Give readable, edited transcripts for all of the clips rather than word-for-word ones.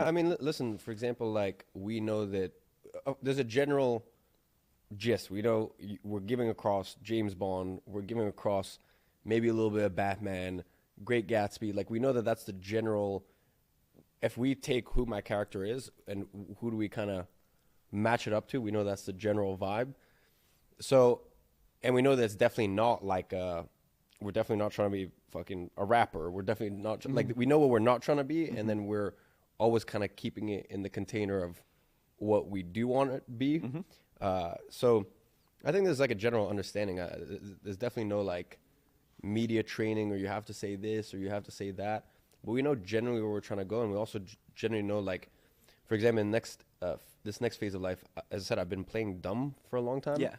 I mean, listen, for example, like we know that there's a general gist. We know we're giving across James Bond, we're giving across maybe a little bit of Batman, Great Gatsby. Like we know that that's the general. If we take who my character is and who do we kind of match it up to, we know that's the general vibe. So, and we know that it's definitely not like we're definitely not trying to be fucking a rapper. We're definitely not like we know what we're not trying to be, and then we're always kind of keeping it in the container of what we do want it to be. So, I think there's like a general understanding. There's definitely no like media training or you have to say this or you have to say that. But we know generally where we're trying to go, and we also generally know like, for example, in next this next phase of life, as I said, I've been playing dumb for a long time. Yeah.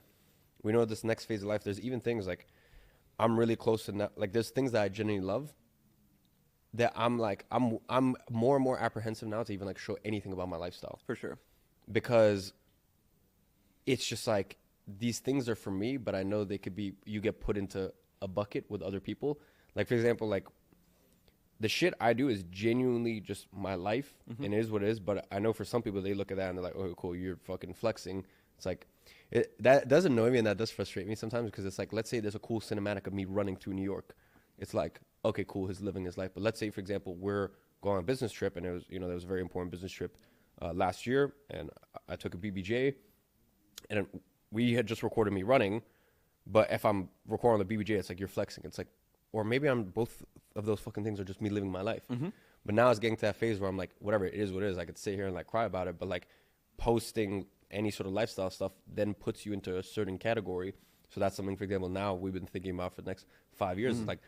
We know this next phase of life. There's even things like I'm really close to now. Like there's things that I genuinely love that I'm like I'm more and more apprehensive now to even like show anything about my lifestyle For sure. because it's just like these things are for me, but I know they could be you get put into a bucket with other people. Like for example, like the shit I do is genuinely just my life and it is what it is. But I know for some people they look at that and they're like, "Oh, cool, you're fucking flexing." It's like that does annoy me and that does frustrate me sometimes because it's like, let's say there's a cool cinematic of me running through New York. It's like, okay, cool, he's living his life. But let's say, for example, we're going on a business trip and it was, there was a very important business trip last year, and I took a BBJ, and we had just recorded me running. But if I'm recording on the BBJ, it's like you're flexing. It's like, or maybe I'm both of those fucking things are just me living my life. But now it's getting to that phase where I'm like, whatever, it is what it is. I could sit here and like cry about it, but like posting any sort of lifestyle stuff then puts you into a certain category. So that's something, for example, now we've been thinking about for the next 5 years. It's like,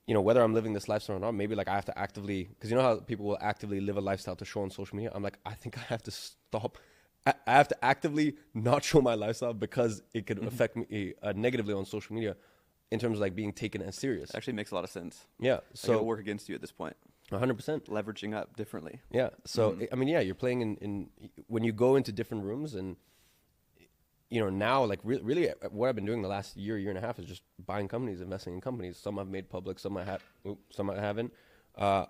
whether I'm living this lifestyle or not, maybe like I have to actively, because you know how people will actively live a lifestyle to show on social media. I'm like, I think I have to stop. I have to actively not show my lifestyle because it could affect me negatively on social media in terms of like being taken as serious. Actually makes a lot of sense. Yeah. Like So it'll work against you at this point. 100%. Leveraging up differently. Yeah. So, I mean, yeah, you're playing in when you go into different rooms and, now like really what I've been doing the last year and a half is just buying companies, investing in companies. Some I've made public, some I have, some I haven't. But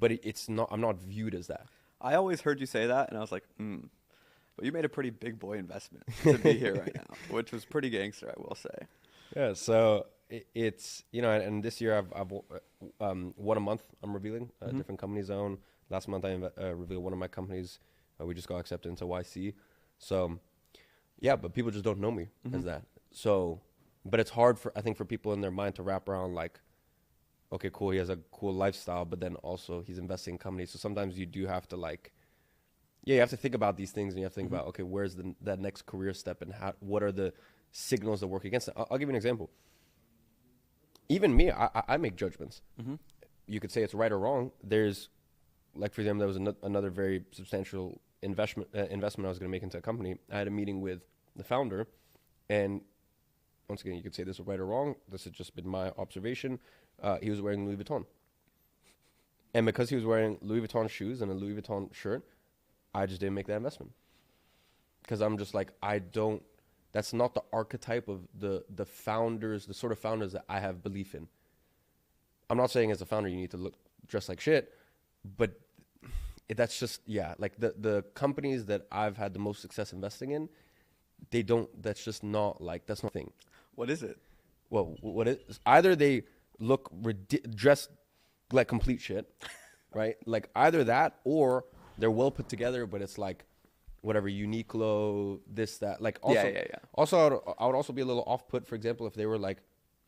it's not, I'm not viewed as that. I always heard you say that, and I was like, But you made a pretty big boy investment to be here right now, which was pretty gangster, I will say. Yeah. So it's, and this year I've won a month. I'm revealing different companies I own. Last month I revealed one of my companies. We just got accepted into YC. So yeah, but people just don't know me as that. So, but it's hard I think for people in their mind to wrap around like, okay, cool, he has a cool lifestyle, but then also he's investing in companies. So sometimes you do have to like, yeah, you have to think about these things and you have to think about, okay, where's that next career step and what are the signals that work against it. I'll give you an example. Even me, I make judgments. You could say it's right or wrong. There's, like for example, there was another very substantial investment I was going to make into a company. I had a meeting with the founder, and once again, you could say this is right or wrong. This has just been my observation. He was wearing Louis Vuitton, and because he was wearing Louis Vuitton shoes and a Louis Vuitton shirt, I just didn't make that investment because I'm just like, that's not the archetype of the founders, the sort of founders that I have belief in. I'm not saying as a founder you need to look dress like shit, but that's just, yeah, like the companies that I've had the most success investing in, that's just not like, that's not a thing. What is it? Well, what is, either they look dressed like complete shit, right? Like either that or they're well put together, but it's like whatever, Uniqlo, this, that. Like also, Yeah. Also, I would also be a little off put, for example, if they were like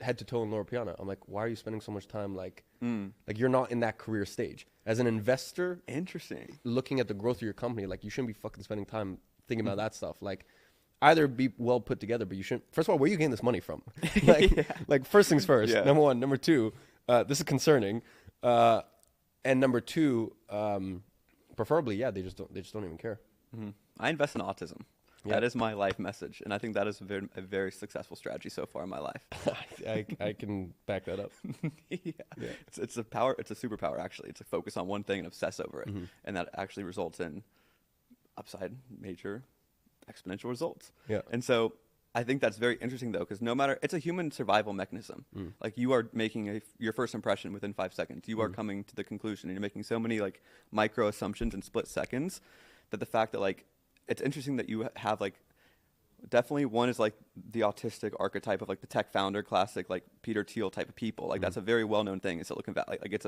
head to toe in Loro Piana. I'm like, why are you spending so much time like you're not in that career stage. As an investor, Interesting. looking at the growth of your company, like you shouldn't be fucking spending time thinking about that stuff. Like either be well put together, but you shouldn't. First of all, where are you getting this money from? Like first things first. Yeah. Number one. Number two, this is concerning. And number two, preferably, yeah, they just don't even care. I invest in autism. Yeah. That is my life message, and I think that is a very successful strategy so far in my life. I can back that up. Yeah. It's a power. It's a superpower actually. It's a focus on one thing and obsess over it, and that actually results in upside, major, exponential results. Yeah. And so I think that's very interesting though, because no matter, it's a human survival mechanism. Like you are making your first impression within 5 seconds. You are coming to the conclusion, and you're making so many like micro assumptions in split seconds that the fact that like it's interesting that you have like definitely one is like the autistic archetype of like the tech founder, classic like Peter Thiel type of people. Like that's a very well known thing in Silicon Valley. Like it's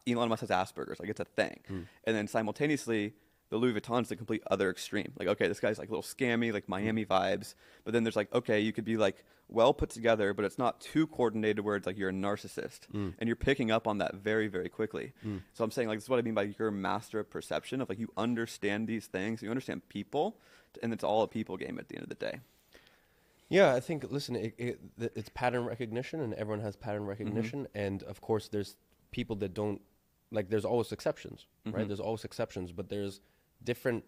Elon Musk has Asperger's. Like it's a thing, and then simultaneously, the Louis Vuitton's the complete other extreme. Like, okay, this guy's like a little scammy, like Miami vibes. But then there's like, okay, you could be like well put together, but it's not too coordinated where it's like you're a narcissist. And you're picking up on that very, very quickly. So I'm saying like, this is what I mean by you're a master of perception of like, you understand these things, you understand people, and it's all a people game at the end of the day. Yeah, I think, listen, it's pattern recognition, and everyone has pattern recognition. And of course, there's people that don't, like, there's always exceptions, right? There's always exceptions, but there's different,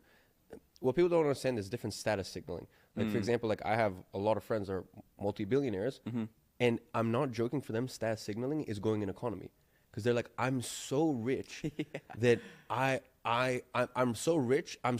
what people don't understand is different status signaling. Like, for example, like I have a lot of friends that are multi-billionaires, and I'm not joking, for them, status signaling is going in economy. Because they're like, I'm so rich that I'm so rich, I'm